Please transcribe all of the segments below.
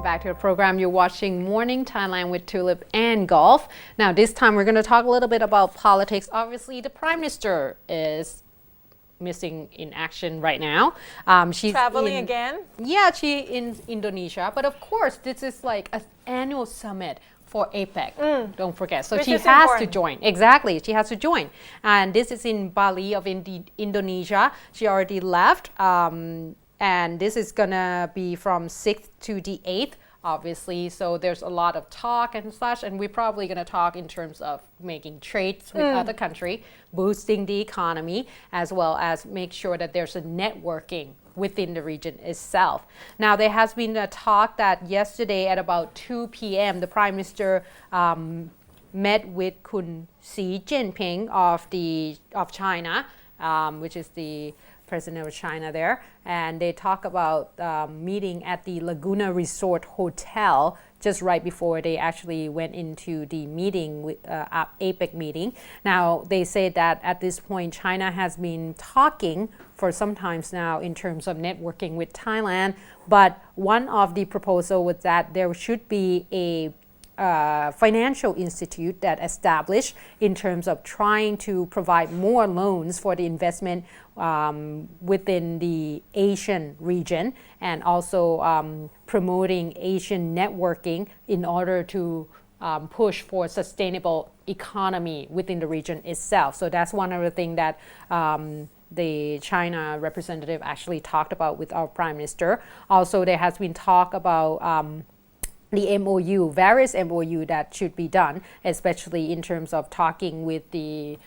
Welcome back to the program. You're watching Morning Thailand with Tulip and Golf. Now, this time we're going to talk a little bit about politics. Obviously, the Prime Minister is missing in action right now. She's traveling again? Yeah, she's in Indonesia. But of course, this is like an annual summit for APEC. Don't forget. So she has to join. Exactly. She has to join. And this is in Bali of Indonesia. She already left. And this is going to be from 6th to the 8th, obviously. So there's a lot of talk and such. And we're probably going to talk in terms of making trades with other countries, boosting the economy, as well as make sure that there's a networking within the region itself. Now, there has been a talk that yesterday at about 2 p.m., the Prime Minister met with Kun Xi Jinping of China, which is the President of China there, and they talk about meeting at the Laguna Resort Hotel just right before they actually went into the meeting with APEC meeting. Now they say that at this point China has been talking for some times now in terms of networking with Thailand, but one of the proposal was that there should be a financial institute that established in terms of trying to provide more loans for the investment within the Asian region, and also promoting Asian networking in order to push for sustainable economy within the region itself. So that's one of the things that the China representative actually talked about with our Prime Minister. Also, there has been talk about the MOU, various MOU that should be done, especially in terms of talking with the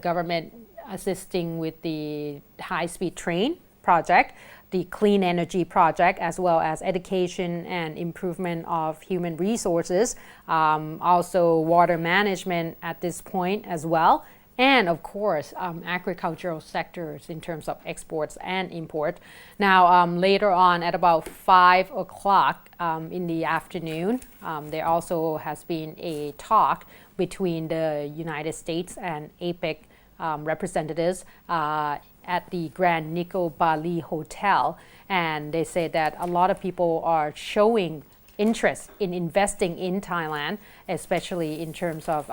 government assisting with the high-speed train project, the clean energy project, as well as education and improvement of human resources, also water management at this point as well. And of course, agricultural sectors in terms of exports and import. Now, later on at about 5 o'clock in the afternoon, there also has been a talk between the United States and APEC representatives at the Grand Nico Bali Hotel. And they say that a lot of people are showing interest in investing in Thailand, especially in terms of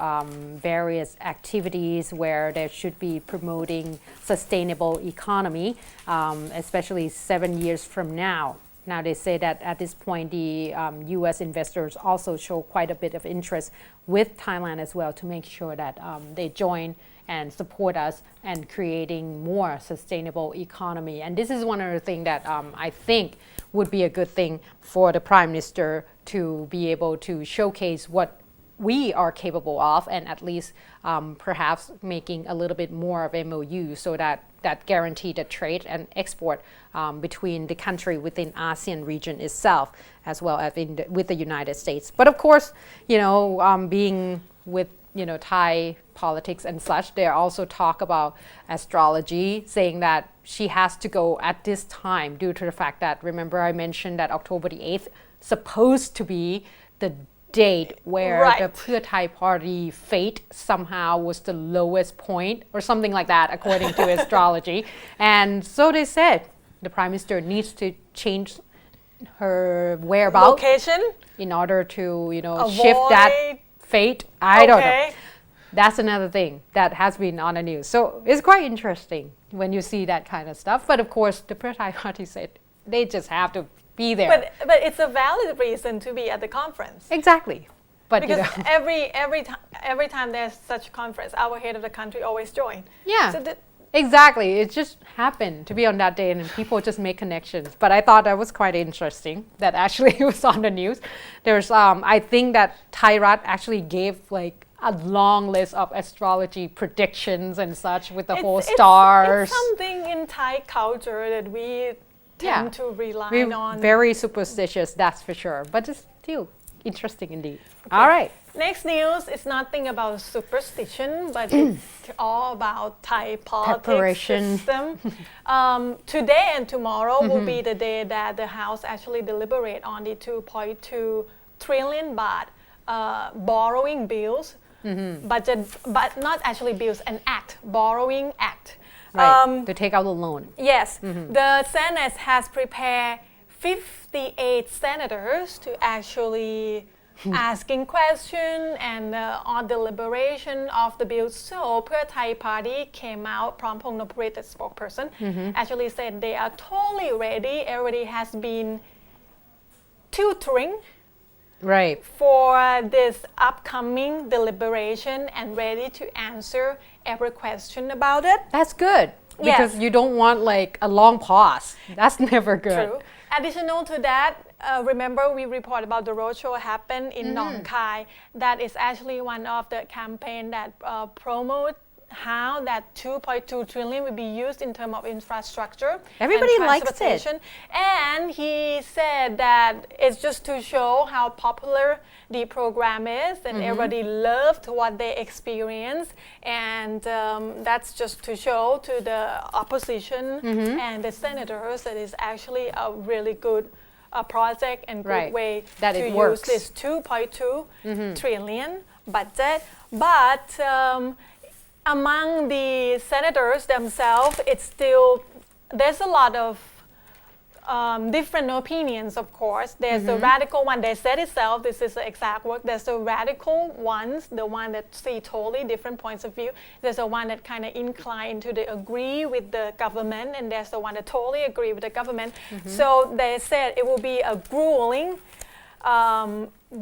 various activities where there should be promoting sustainable economy, especially 7 years from now. Now they say that at this point the U.S. investors also show quite a bit of interest with Thailand as well to make sure that they join and support us and creating more sustainable economy. And this is one of the things that I think would be a good thing for the Prime Minister to be able to showcase what we are capable of, and at least perhaps making a little bit more of MOU so that guarantee the trade and export between the country within ASEAN region itself, as well as with the United States. But of course, being with Thai politics and such, they also talk about astrology, saying that she has to go at this time due to the fact that, remember I mentioned that October the 8th supposed to be the date where the Pheu Thai party fate somehow was the lowest point or something like that according to astrology. And so they said the Prime Minister needs to change her whereabouts location in order to shift that fate. I don't know. That's another thing that has been on the news. So it's quite interesting when you see that kind of stuff. But of course, the Pheu Thai party said they just have to be there. But it's a valid reason to be at the conference. Exactly. But because every time there's such conference, our head of the country always join. Yeah. So exactly. It just happened to be on that day, and people just make connections. But I thought that was quite interesting that actually it was on the news. There's I think that Thairat actually gave like a long list of astrology predictions and such with the whole stars. It's something in Thai culture that we tend to rely on. Very superstitious, that's for sure. But it's still interesting indeed. Okay. All right. Next news is nothing about superstition, but it's all about Thai politics system. Today and tomorrow will be the day that the House actually deliberate on the 2.2 trillion baht borrowing bills, but not actually bills, an act, borrowing act. Right, to take out the loan. Yes, the Senate has prepared 58 senators to actually asking question and on deliberation of the bill. So Pheu Thai party came out, Prampong Noprit, the spokesperson, actually said they are totally ready. Everybody has been tutoring for this upcoming deliberation and ready to answer every question about it. That's good. Because you don't want like a long pause. That's never good. True. Additional to that, remember we report about the roadshow happened in Nong Khai. That is actually one of the campaign that promote how that 2.2 trillion will be used in terms of infrastructure. Everybody likes it. And he said that it's just to show how popular the program is, and everybody loved what they experienced. And that's just to show to the opposition and the senators that it's actually a really good project and good way that to it use works. this 2.2 trillion budget. But among the senators themselves, it's still, there's a lot of different opinions, of course. There's the radical one, they said itself, this is the exact word. There's the radical ones, the one that see totally different points of view. There's the one that kind of incline to the agree with the government, and there's the one that totally agree with the government. So they said it will be a grueling,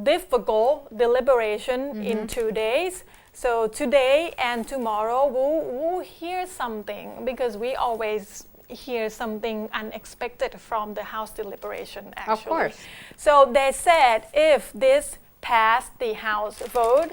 difficult deliberation in 2 days. So today and tomorrow we'll hear something, because we always hear something unexpected from the House deliberation, actually. Of course. So they said if this passed the House vote,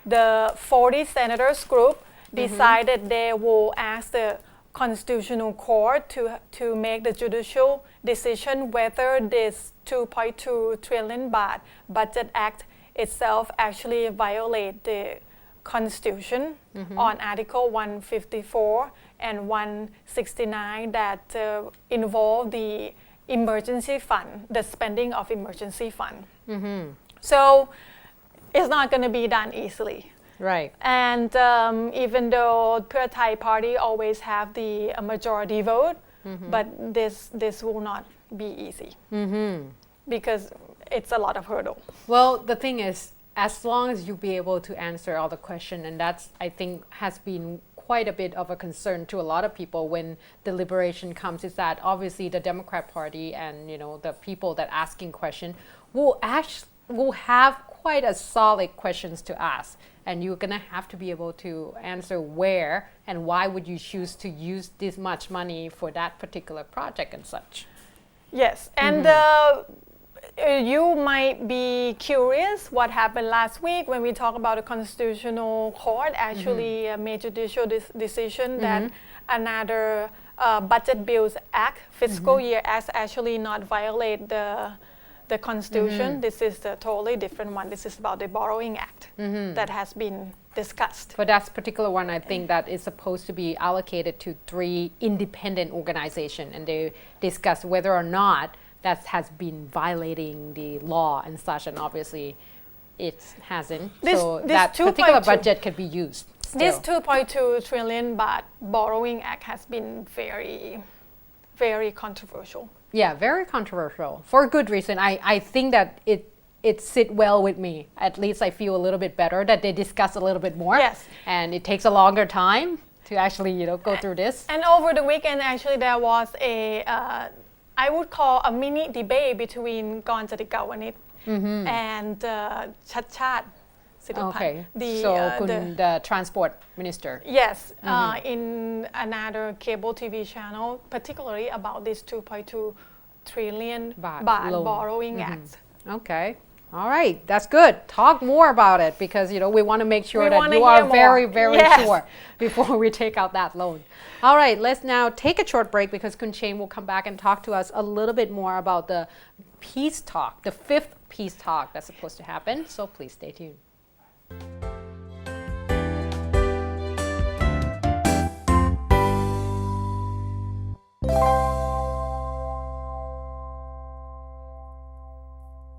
the 40 senators group decided they will ask the Constitutional Court to make the judicial decision whether this 2.2 trillion baht budget act itself actually violate the Constitution on Article 154 and 169 that involve the emergency fund, the spending of emergency fund. So it's not going to be done easily. Right. And even though Pheu Thai party always have the majority vote, but this will not be easy because it's a lot of hurdle. Well, the thing is, as long as you be able to answer all the questions, and that's, I think, has been quite a bit of a concern to a lot of people when deliberation comes, is that obviously the Democrat Party and, you know, the people that asking question will have quite a solid questions to ask, and you're gonna have to be able to answer where and why would you choose to use this much money for that particular project and such. Yes, and you might be curious what happened last week when we talked about the Constitutional Court actually made judicial decision that another Budget Bills Act, Fiscal Year Act, actually not violate the Constitution. This is a totally different one. This is about the Borrowing Act that has been discussed. For that particular one, I think that is supposed to be allocated to 3 independent organizations, and they discuss whether or not that has been violating the law and such, and obviously it hasn't. So that particular budget could be used still. This 2.2 trillion baht borrowing act has been very, very controversial. Yeah, very controversial for a good reason. I think that it sit well with me. At least I feel a little bit better that they discuss a little bit more. Yes. And it takes a longer time to actually, you know, go through this. And over the weekend, actually, there was a I would call a mini debate between Gornjatigawanit and Chachat Siripath. Okay, the transport minister. Yes, in another cable TV channel, particularly about this 2.2 trillion baht borrowing act. Okay. All right, that's good. Talk more about it, because you know we want to make sure that you are very, very sure before we take out that loan. All right, let's now take a short break, because Kun Chain will come back and talk to us a little bit more about the peace talk, the 5th peace talk that's supposed to happen. So please stay tuned.